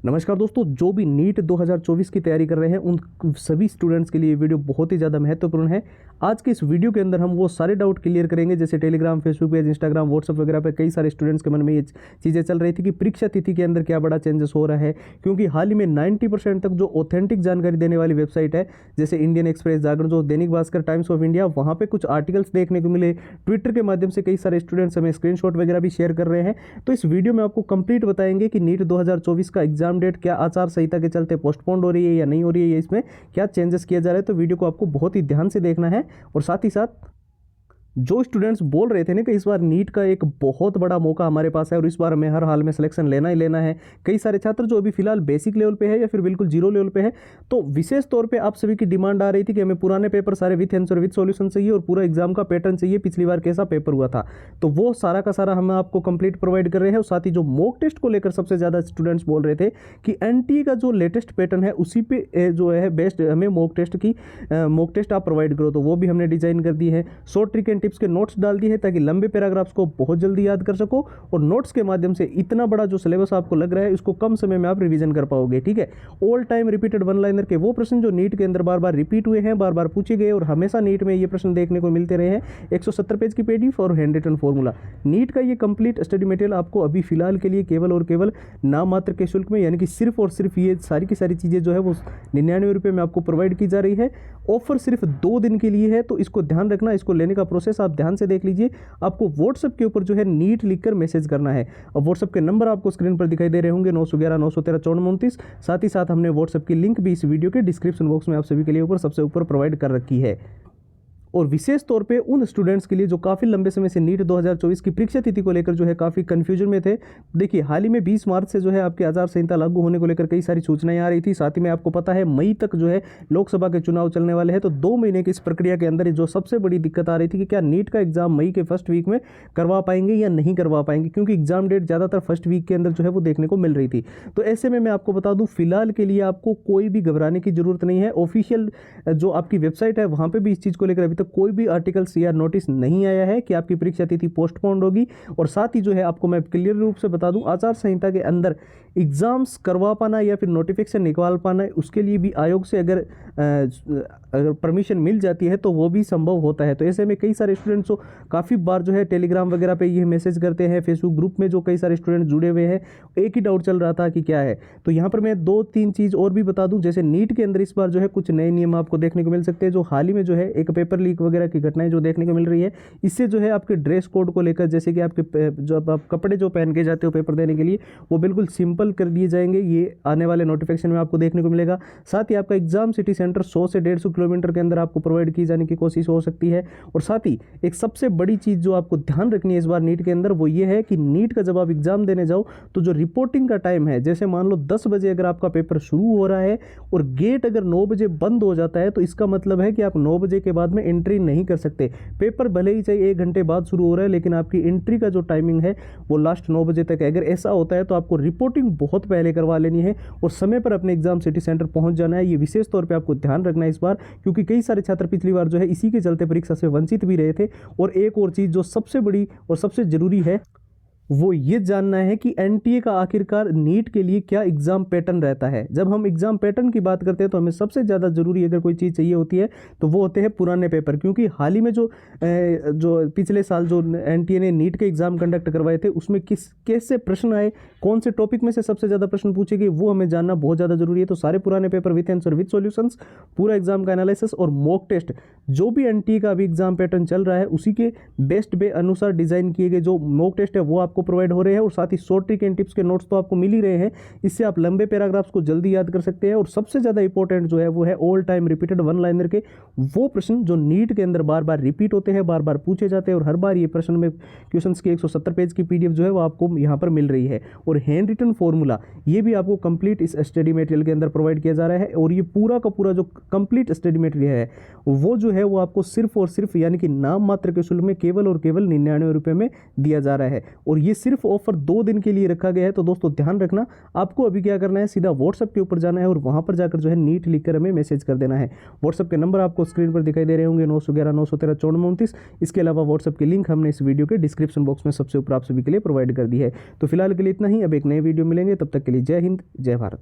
नमस्कार दोस्तों, जो भी नीट 2024 की तैयारी कर रहे हैं उन सभी स्टूडेंट्स के लिए वीडियो बहुत ही ज़्यादा महत्वपूर्ण है। आज के इस वीडियो के अंदर हम वो सारे डाउट क्लियर करेंगे, जैसे Telegram, Facebook page, Instagram, WhatsApp वगैरह पे कई सारे स्टूडेंट्स के मन में ये चीज़ें चल रही थी कि परीक्षा तिथि के अंदर क्या बड़ा चेंजेस हो रहा है। क्योंकि हाल ही में 90% तक जो ऑथेंटिक जानकारी देने वाली वेबसाइट है, जैसे इंडियन एक्सप्रेस, जागरण, जो Dainik Bhaskar, times of India, वहाँ पर कुछ आर्टिकल्स देखने को मिले। ट्विटर के माध्यम से कई सारे स्टूडेंट्स हमें स्क्रीनशॉट वगैरह भी शेयर कर रहे हैं। तो इस वीडियो में आपको कंप्लीट बताएंगे कि नीट 2024 का एग्जाम डेट क्या आचार संहिता के चलते पोस्टपोन्ड हो रही है या नहीं हो रही है, इसमें क्या चेंजेस किया जा रहा है। तो वीडियो को आपको बहुत ही ध्यान से देखना है। और साथ ही साथ जो स्टूडेंट्स बोल रहे थे ना कि इस बार नीट का एक बहुत बड़ा मौका हमारे पास है और इस बार हमें हर हाल में सिलेक्शन लेना ही लेना है, कई सारे छात्र जो अभी फिलहाल बेसिक लेवल पे है या फिर बिल्कुल जीरो लेवल पे है, तो विशेष तौर पे आप सभी की डिमांड आ रही थी कि हमें पुराने पेपर सारे विथ आंसर विथ सॉल्यूशन चाहिए और पूरा एग्जाम का पैटर्न चाहिए, पिछली बार कैसा पेपर हुआ था। तो वो सारा का सारा हम आपको कंप्लीट प्रोवाइड कर रहे हैं। और साथ ही जो मॉक टेस्ट को लेकर सबसे ज़्यादा स्टूडेंट्स बोल रहे थे कि एनटीए का जो लेटेस्ट पैटर्न है उसी पे जो है बेस्ट हमें मॉक टेस्ट आप प्रोवाइड करो, तो वो भी हमने डिजाइन कर दी है। शॉर्ट ट्रिक एंड टिप्स के नोट्स डाल है ताकि लंबे पैराग्राफ्स को बहुत जल्दी याद कर सको और नोट्स के माध्यम से इतना बड़ा जो सिलेबस आपको लग रहा है इसको कम समय में आप रिवीजन कर पाओगे। ठीक है, all time repeated one liner के वो प्रश्न जो नीट के अंदर बार बार रिपीट हुए हैं, बार बार पूछे गए और हमेशा नीट में ये प्रश्न देखने को मिलते रहे हैं। 170 पेज की पीडीएफ और हैंड रिटन फॉर्मूला, नीट का ये कंप्लीट स्टडी मटेरियल आपको अभी फिलहाल के लिए केवल और केवल नाम मात्र के शुल्क में, यानी कि सिर्फ और सिर्फ ये सारी की सारी चीजें जो है वो 99 रुपये में आपको प्रोवाइड की जा रही है। ऑफर सिर्फ 2 दिन के लिए है, तो इसको ध्यान रखना। इसको लेने का प्रोसेस आप ध्यान से देख लीजिए। आपको व्हाट्सएप के ऊपर जो है नीट लिखकर मैसेज करना है। और व्हाट्सएप के नंबर आपको स्क्रीन पर दिखाई दे रहे होंगे, 911 913 5429। साथ ही साथ हमने व्हाट्सएप की लिंक भी इस वीडियो के डिस्क्रिप्शन बॉक्स में आप सभी के लिए ऊपर सबसे ऊपर प्रोवाइड कर रखी है। और विशेष तौर पे उन स्टूडेंट्स के लिए जो काफ़ी लंबे समय से नीट 2024 की परीक्षा तिथि को लेकर जो है काफ़ी कंफ्यूजन में थे। देखिए, हाल ही में 20 मार्च से जो है आपकी आचार संहिता लागू होने को लेकर कई सारी सूचनाएं आ रही थी। साथ ही में आपको पता है मई तक जो है लोकसभा के चुनाव चलने वाले हैं, तो 2 महीने की इस प्रक्रिया के अंदर जो सबसे बड़ी दिक्कत आ रही थी कि क्या नीट का एग्जाम मई के फर्स्ट वीक में करवा पाएंगे या नहीं करवा पाएंगे, क्योंकि एग्जाम डेट ज़्यादातर फर्स्ट वीक के अंदर जो है वो देखने को मिल रही थी। तो ऐसे में मैं आपको बता दूँ, फिलहाल के लिए आपको कोई भी घबराने की जरूरत नहीं है। ऑफिशियल जो आपकी वेबसाइट है वहाँ पर भी इस चीज़ को लेकर अभी तक कोई भी आर्टिकल या नोटिस नहीं आया है कि आपकी परीक्षा तिथि पोस्टपोन्ड होगी। और साथ ही जो है आपको मैं क्लियर रूप से बता दूं, आचार संहिता के अंदर एग्जाम्स करवा पाना या फिर नोटिफिकेशन निकाल पाना, उसके लिए भी आयोग से अगर परमिशन मिल जाती है तो वो भी संभव होता है। तो ऐसे में कई सारे स्टूडेंट्स को काफ़ी बार जो है टेलीग्राम वगैरह पे ये मैसेज करते हैं, फेसबुक ग्रुप में जो कई सारे स्टूडेंट जुड़े हुए हैं, एक ही डाउट चल रहा था कि क्या है। तो यहाँ पर मैं 2-3 चीज़ और भी बता दूँ। जैसे नीट के अंदर इस बार जो है कुछ नए नियम आपको देखने को मिल सकते हैं। जो हाल ही में जो है एक पेपर लीक वगैरह की घटनाएं जो देखने को मिल रही है, इससे जो है आपके ड्रेस कोड को लेकर, जैसे कि आपके जो आप कपड़े जो पहन के जाते हो पेपर देने के लिए, वो बिल्कुल सिंपल कर दिए जाएंगे। ये आने वाले नोटिफिकेशन में आपको देखने को मिलेगा। साथ ही आपका एग्जाम सिटी सेंटर 100 से 150 किलोमीटर के अंदर आपको प्रोवाइड की जाने की कोशिश हो सकती है। और साथ ही एक सबसे बड़ी चीज़ जो आपको ध्यान रखनी है इस बार नीट के अंदर, वो ये है कि नीट का जब आप एग्जाम देने जाओ तो जो रिपोर्टिंग का टाइम है, जैसे मान लो 10 बजे अगर आपका पेपर शुरू हो रहा है और गेट अगर 9 बजे बंद हो जाता है, तो इसका मतलब है कि आप 9 बजे के बाद में एंट्री नहीं कर सकते। पेपर भले ही चाहिए 1 घंटे बाद शुरू हो रहा है, लेकिन आपकी एंट्री का जो टाइमिंग है वो लास्ट 9 बजे तक है। अगर ऐसा होता है तो आपको रिपोर्टिंग बहुत पहले करवा लेनी है और समय पर अपने एग्जाम सिटी सेंटर पहुंच जाना है। ये विशेष तौर पे आपको ध्यान रखना है इस बार, क्योंकि कई सारे छात्र पिछली बार जो है इसी के चलते परीक्षा से वंचित भी रहे थे। और एक और चीज़ जो सबसे बड़ी और सबसे जरूरी है, वो ये जानना है कि एनटीए का आखिरकार नीट के लिए क्या एग्जाम पैटर्न रहता है। जब हम एग्जाम पैटर्न की बात करते हैं तो हमें सबसे ज़्यादा जरूरी अगर कोई चीज़ चाहिए होती है तो वो होते हैं पुराने पेपर। क्योंकि हाल ही में जो पिछले साल जो एनटीए ने नीट के एग्जाम कंडक्ट करवाए थे, उसमें कैसे प्रश्न आए, कौन से टॉपिक में से सबसे ज़्यादा प्रश्न पूछे गए, वो हमें जानना बहुत ज़्यादा जरूरी है। तो सारे पुराने paper with answer with solutions, पूरा एग्जाम का एनालिसिस और मॉक टेस्ट, जो भी एनटीए का अभी एग्जाम पैटर्न चल रहा है उसी के बेस्ट वे अनुसार डिजाइन किए गए जो मॉक टेस्ट है वो आपको प्रोवाइड हो रहे हैं। और साथ ही शॉर्ट ट्रिक एंड टिप्स के नोट्स तो आपको मिल ही रहे हैं, इससे आप लंबे पैराग्राफ्स को जल्दी याद कर सकते हैं। और सबसे ज़्यादा इंपॉर्टेंट जो है वो है all time repeated one liner के वो प्रश्न जो नीट के अंदर बार बार रिपीट होते हैं, बार बार पूछे जाते हैं और हर बार ये प्रश्न में क्वेश्चंस की 170 पेज की पीडीएफ जो है वो आपको यहाँ पर मिल रही है। और हैंड रिटन फॉर्मूला ये भी आपको कंप्लीट इस स्टडी मटेरियल के अंदर प्रोवाइड किया जा रहा है। और ये पूरा का पूरा जो कंप्लीट स्टडी मटेरियल है वो जो है वो आपको सिर्फ और सिर्फ यानी कि नाम मात्र के शुल्क में केवल और केवल 99 रुपये में दिया जा रहा है। और ये सिर्फ ऑफर 2 दिन के लिए रखा गया है। तो दोस्तों ध्यान रखना, आपको अभी क्या करना है, सीधा व्हाट्सएप के ऊपर जाना है और वहां पर जाकर जो है नीट लिखकर हमें मैसेज कर देना है। व्हाट्सएप के नंबर आपको स्क्रीन पर दिखाई दे रहे होंगे, 911 913 9429। इसके अलावा व्हाट्सएप की लिंक हमने इस वीडियो के डिस्क्रिप्शन बॉक्स में सबसे ऊपर आप सभी के लिए प्रोवाइड कर दी है। तो फिलहाल के लिए इतना ही, अब एक नए वीडियो मिलेंगे, तब तक के लिए जय हिंद जय भारत।